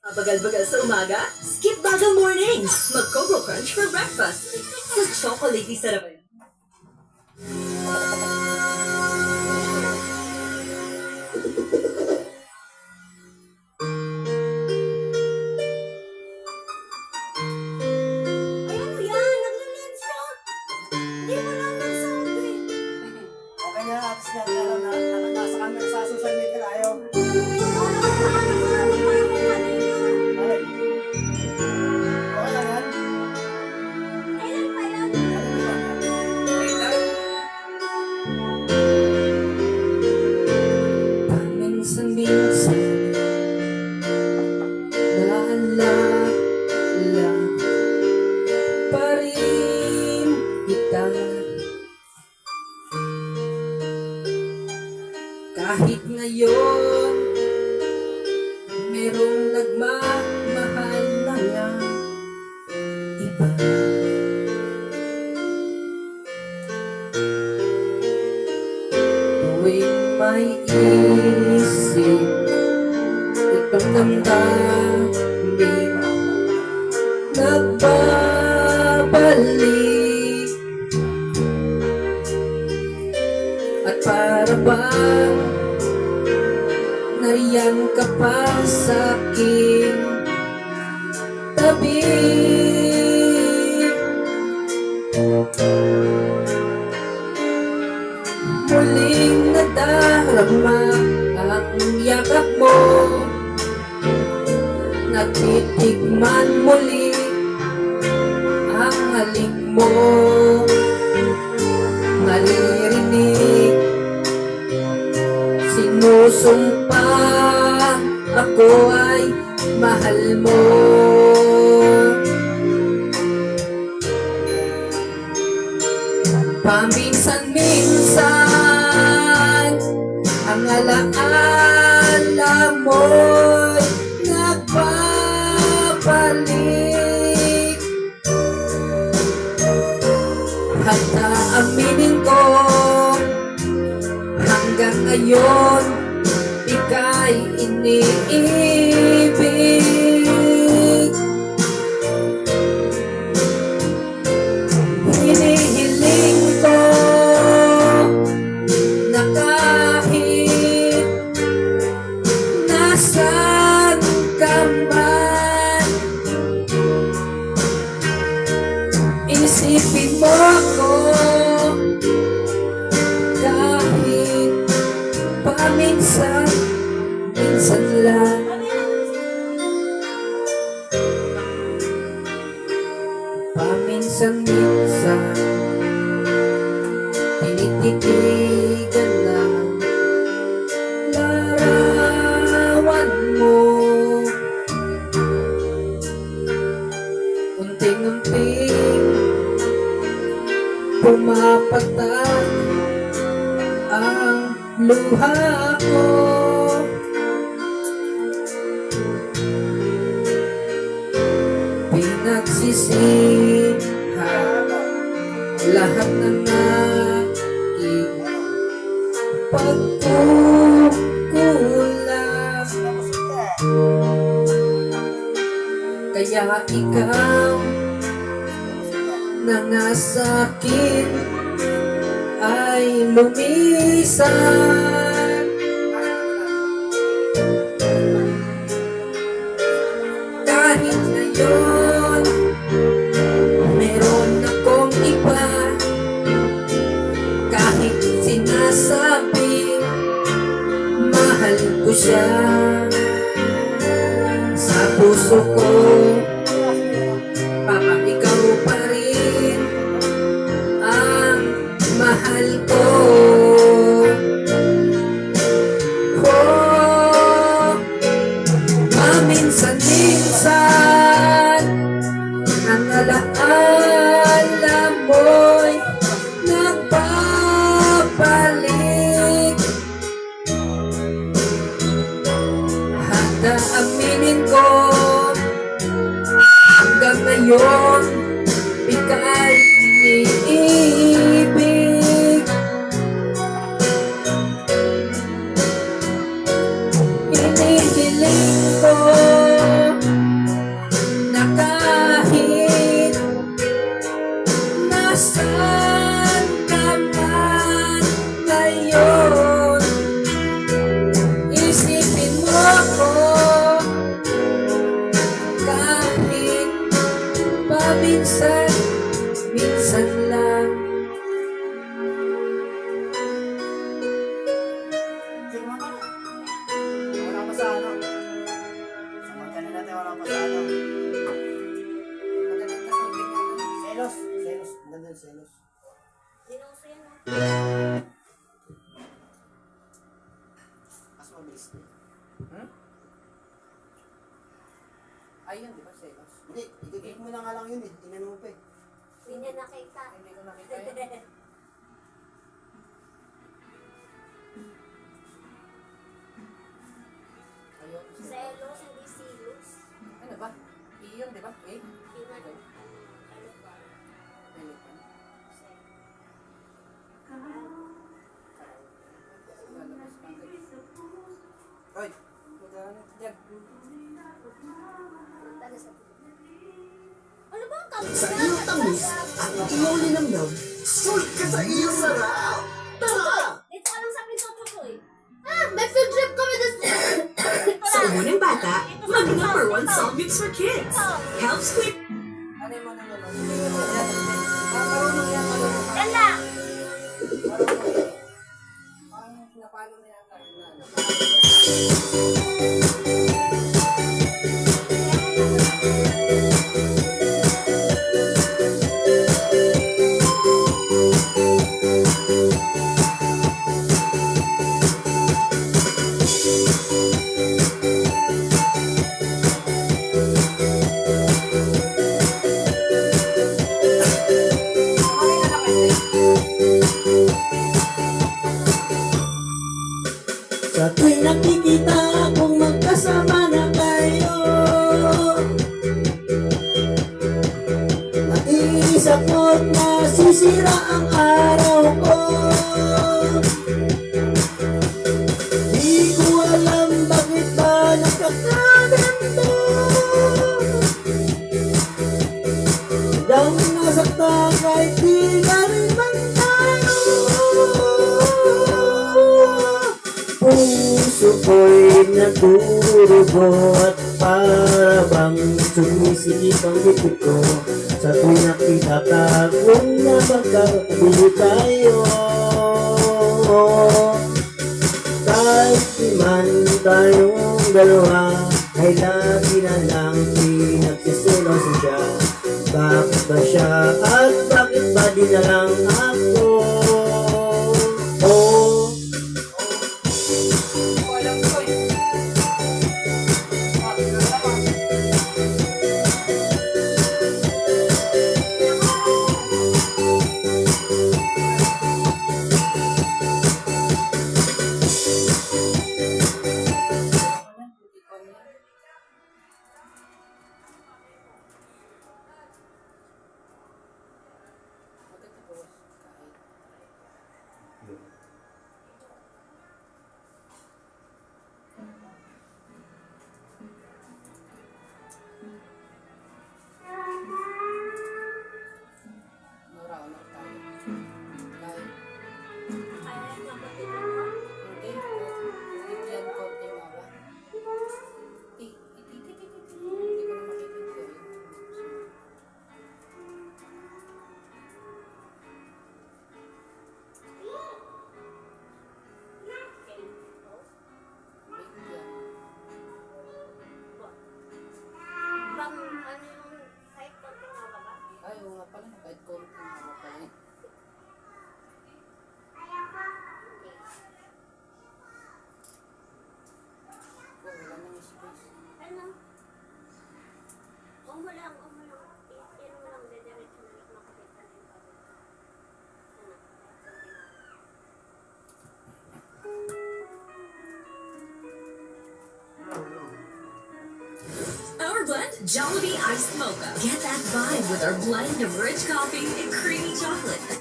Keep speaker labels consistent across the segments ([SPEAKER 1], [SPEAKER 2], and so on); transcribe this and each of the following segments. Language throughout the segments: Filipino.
[SPEAKER 1] Bagal-bagal sa umaga? Skip Bagal Mornings! Mag-Coco Crunch for breakfast. Sa chocolatey sarap.
[SPEAKER 2] Ay, ano yan? Nagla-lunch ka? Hindi mo lang nagsabi.
[SPEAKER 3] Okay na, apps na. Pero nasa camera sa social media tayo.
[SPEAKER 2] Ano pa ako kanina?
[SPEAKER 3] Okay. Okay lang yan.
[SPEAKER 2] Kailan pa yan?
[SPEAKER 4] Paminsan-minsan naalala pa rin kita, kahit ngayon merong nagmamahal na nga iba. Tuwing may isip itong damdamin, nagbabalik at para bang nariyan ka pa sa aking tabi. Muling nadarama ang yakap mo, natitikman muli ang halik mo, naririnig sinusumpa ako ay mahal mo. Paminsan-minsan ang alaala mo'y nagbabalik, at aaminin ko hanggang ngayon ika'y iniibig. Hinihiling ko na kahit nasan ka man, isipin mo ako kahit paminsan-minsan lang. Paminsan-minsan tinititigan lang larawan mo, unting-unting pumapatak ang luha ko. Pinagsisihan lahat ng aking pagkukulang, kaya ikaw na nga sa'kin ay lumisan. Kahit ngayon meron akong iba, kahit sinasabi mahal ko siya, sa puso ko Papa, ikaw pa rin ang mahal ko. Oh, paminsan-minsan ang alaala mo'y nagbabalik, at aaminin ko hanggang ngayon ika'y iniibig. Hinihiling ko
[SPEAKER 3] napapasalaw.
[SPEAKER 4] Magaling ka sa ganyan.
[SPEAKER 3] Selos. Selos. Ganda yung selos.
[SPEAKER 2] Dinuso yan, oh.
[SPEAKER 3] Mas mabilis na.
[SPEAKER 4] Hmm? Ayun, di ba, selos?
[SPEAKER 3] Hindi, i-click mo na nga lang yun eh. Tingnan mo pa eh.
[SPEAKER 2] Hindi niya nakita.
[SPEAKER 4] Hindi ko nakita yun. Ayun.
[SPEAKER 2] Selos, hindi silos.
[SPEAKER 4] Ano ba? Iyon, di ba? Eh?
[SPEAKER 2] Tingnan. Ano ba?
[SPEAKER 4] Elephant. Lalabas pa agad. Oy! Magkano dyan?
[SPEAKER 2] Taga sa... Ano ba ang tamis
[SPEAKER 1] Sa iyong tamis at iyong linamnam, sulit ka sa iyong sarap! Tara!
[SPEAKER 2] Dito ka lang sa pinto ko eh. Ah! May field trip kami dito.
[SPEAKER 1] Sa unang bata, mag number 1 salt mix for kids. Helps clear
[SPEAKER 4] Ano yung mga naman? Marunong yan, marunong.
[SPEAKER 2] Yan lang.
[SPEAKER 4] Marunong yan. Parang napalo na yata.
[SPEAKER 5] Sa tuwing nakikita akong magkasama na kayo, naiisip ko't nasisira ang araw ko. Di ko alam bakit ba nagkakaganto. Dang nasaktan kahit di na rin man tayo. Puso ko'y naturugo at para bang sumisikip ang bibig ko. Sa tuwing nakita ka kung na magkakabili tayo. Kahit di man tayong dalawa ay lagi na lang pinagsisiloso siya. Bakit ba siya at bakit ba di na lang ako? Oh,
[SPEAKER 4] Alam ko eh. Kilala pa. Nora, ano tayo? Like,
[SPEAKER 2] Kaya nga ba tinuro?
[SPEAKER 4] hindi. Bigyan konti mama. Hindi ko na makikita. Bigyan.
[SPEAKER 2] Bang ano yung kahit konting haba ba?
[SPEAKER 4] Ay, oo nga pala. Kahit konti mama pa yun. Oh, wala nang space.
[SPEAKER 2] Ano? Huwag mo lang, huwag mo lang. Yan mo lang, dediretso na lang makakita na yung bago. Ano?
[SPEAKER 1] our blend, Jollibee Iced Mocha. Get that vibe with our blend of rich coffee and creamy chocolate.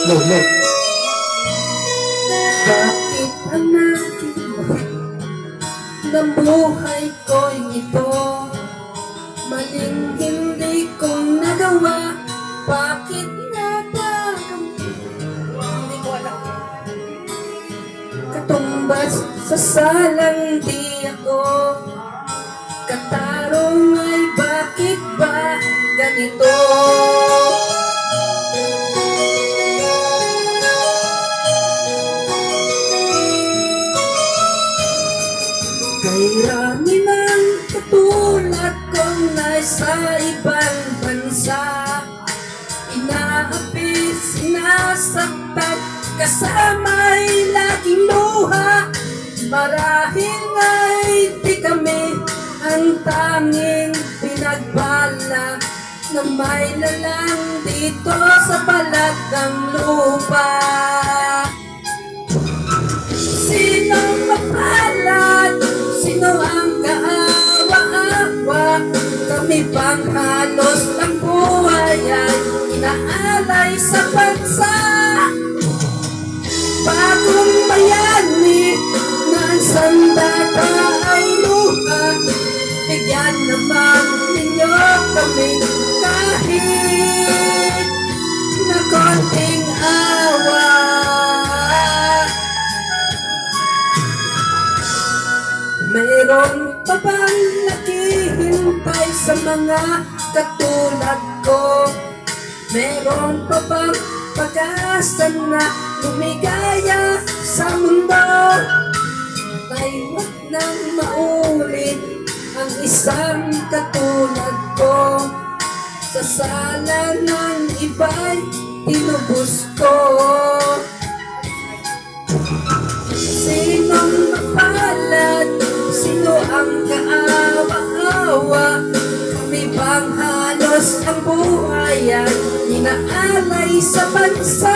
[SPEAKER 5] no.
[SPEAKER 4] Bakit ang nakita ng buhay ko'y ito? Maling hindi kong nagawa. Bakit nagagamit? Hindi ko alam. Katumbas sa salang di ako. Katarong ay
[SPEAKER 6] ganito. Kairami ng katulad kong nasa ibang bansa, inaapi, sinasaktan, kasama'y laging luha. Marahil nga'y di kami ang tanging pinagbala na may lalang dito sa balat ng lupa. Sinong mapalad? Sino ang kaawa-awa? Kami bang halos ang buhay ay inaalay sa bansa? Bagong bayani na ang sandata ay luha, bigyan naman ninyo kami kahit na konting awa. Mayroon pa bang naghihintay sa mga katulad ko? Meron pa bang pag-asa na lumigaya sa mundo? Ay huwag nang maulit ang isang katulad ko. Sa sala ng iba'y tinubos ko. Sinong mapalad? Sino ang kaawa-awa? Kami bang halos ang buhay ay inaalay sa bansa?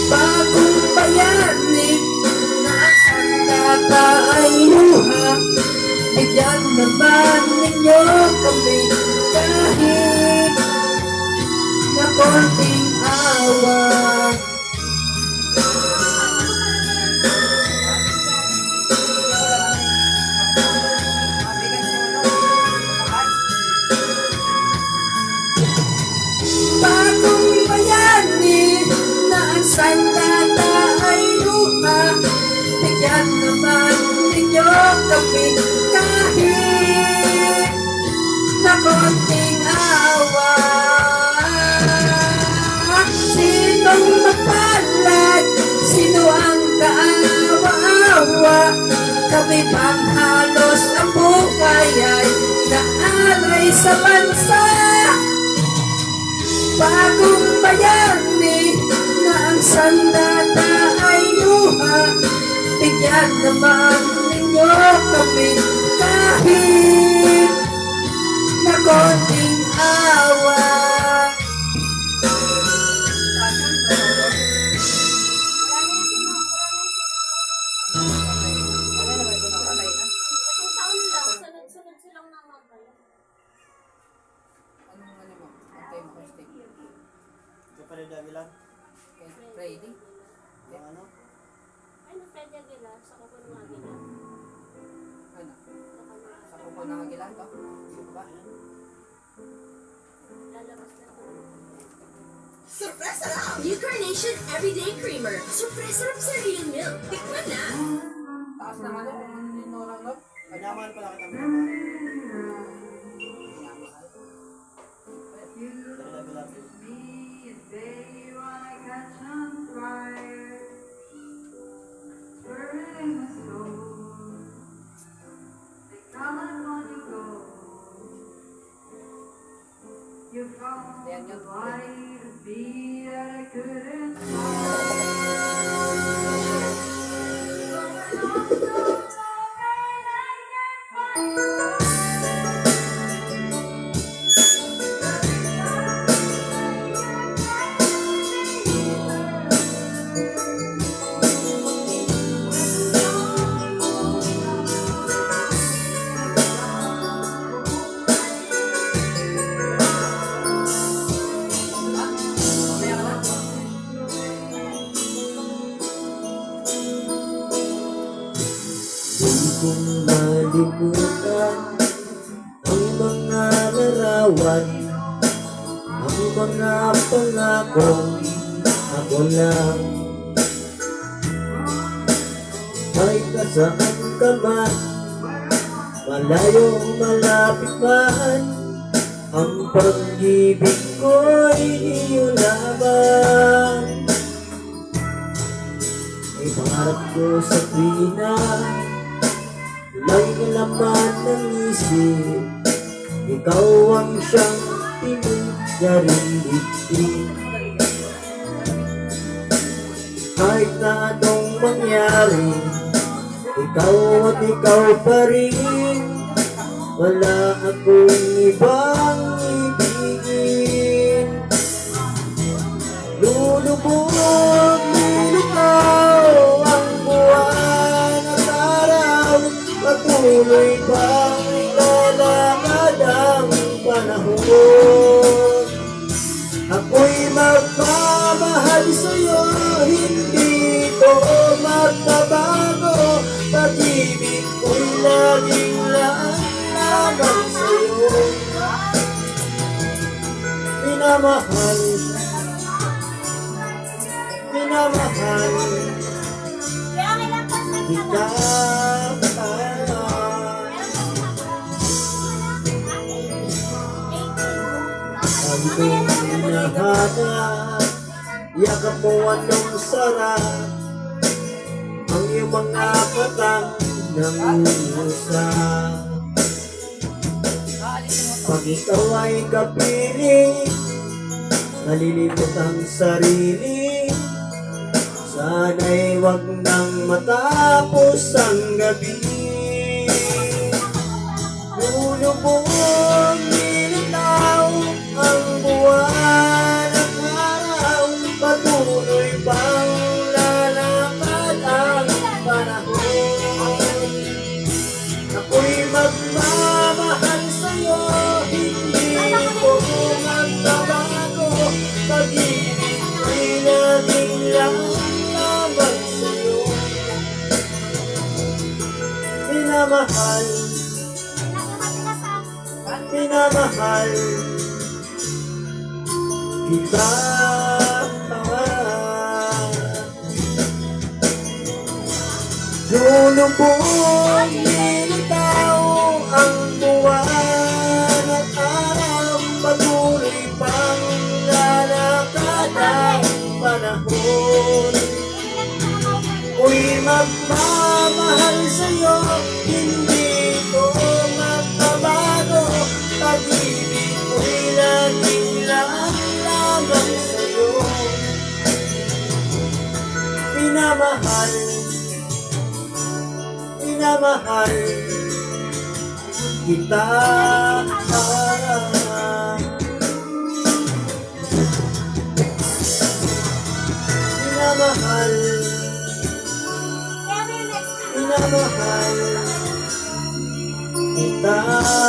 [SPEAKER 6] Bagong bayani na ang sandata ay luha, bigyan naman ninyo kami kahit na konting awa. Bagong bayani na ang sandata ay luha, bigyan naman ninyo kami kahit na konting awa. Sinong mapalad? Sino ang kaawa-awa? Kami bang halos ang buhay ay naalay sa bansa? Bagong bayani na ang sandata ay luha, bigyan naman ninyo kami kahit na konting awa.
[SPEAKER 2] Itong taon lang, sunod-sunod silang namatay.
[SPEAKER 4] Anong ano mo? Antay mo kay Steve?
[SPEAKER 3] Kapatid Aguilar.
[SPEAKER 4] Kay Friday?
[SPEAKER 3] Yung ano?
[SPEAKER 2] Ay, na-Fred Aguilar, sa kuko ng Aguilar.
[SPEAKER 4] Ano?
[SPEAKER 2] Baka
[SPEAKER 4] Sa kuko ng Aguilar to? Ba?
[SPEAKER 2] lalabas na ito.
[SPEAKER 1] Surpresa lang! New Carnation Everyday Creamer. Surpresa lang sa real milk. Tikman na!
[SPEAKER 4] Taas ng ano? Kung ninurang no?
[SPEAKER 3] Kanyamahan pala kita mo naman. Kapatid Aguilar.
[SPEAKER 4] Ayan yun. Mamaya ka lang.
[SPEAKER 5] Di kong malimutan ang mga larawan, ang mga pangakong ako lang ay kasaan ka man, malayong malapit man, Ang pag-ibig ko'y iyo lamang. May pangarap ko sa tuwina, lagi ka laman ng isip. Ikaw ang siyang pinagdaring dibdib. Kahit na anong mangyari, ikaw at ikaw pa rin. Wala akong ibang ibigin. Lulubog, lilitaw ang buwan at araw. Patuloy bang lalakad ang panahon? Ako'y magmamahal sa'yo, hindi ito magbabago. Pag-ibig ko'y laging lamang sa'yo. Minamahal, minamahal
[SPEAKER 2] Kaya kailan pa sa
[SPEAKER 5] kita. Ang kong hinahanap, yakap mo anong sarap. Ang iyong mga patang nangungusap. Pag ikaw ay kapiling, nalilimot ang sarili. Sana'y wag nang matapos ang gabi. Lulubog, nilitaw ang buwan at araw. Patuloy bang lalakad ang panahon? Ako'y magmamahal sa'yo, hindi ko magbabago. Pag-ibig ko'y laging lamang sa'yo. Minamahal, minamahal kita. Lulubog, nilitaw ang buwan at araw. Patuloy pang lalakad ang panahon. Ako'y magmamahal sa'yo, hindi ko magbabago. Pag-ibig ko'y laging lamang sa'yo. Minamahal, minamahal kita. Minamahal, minamahal kita.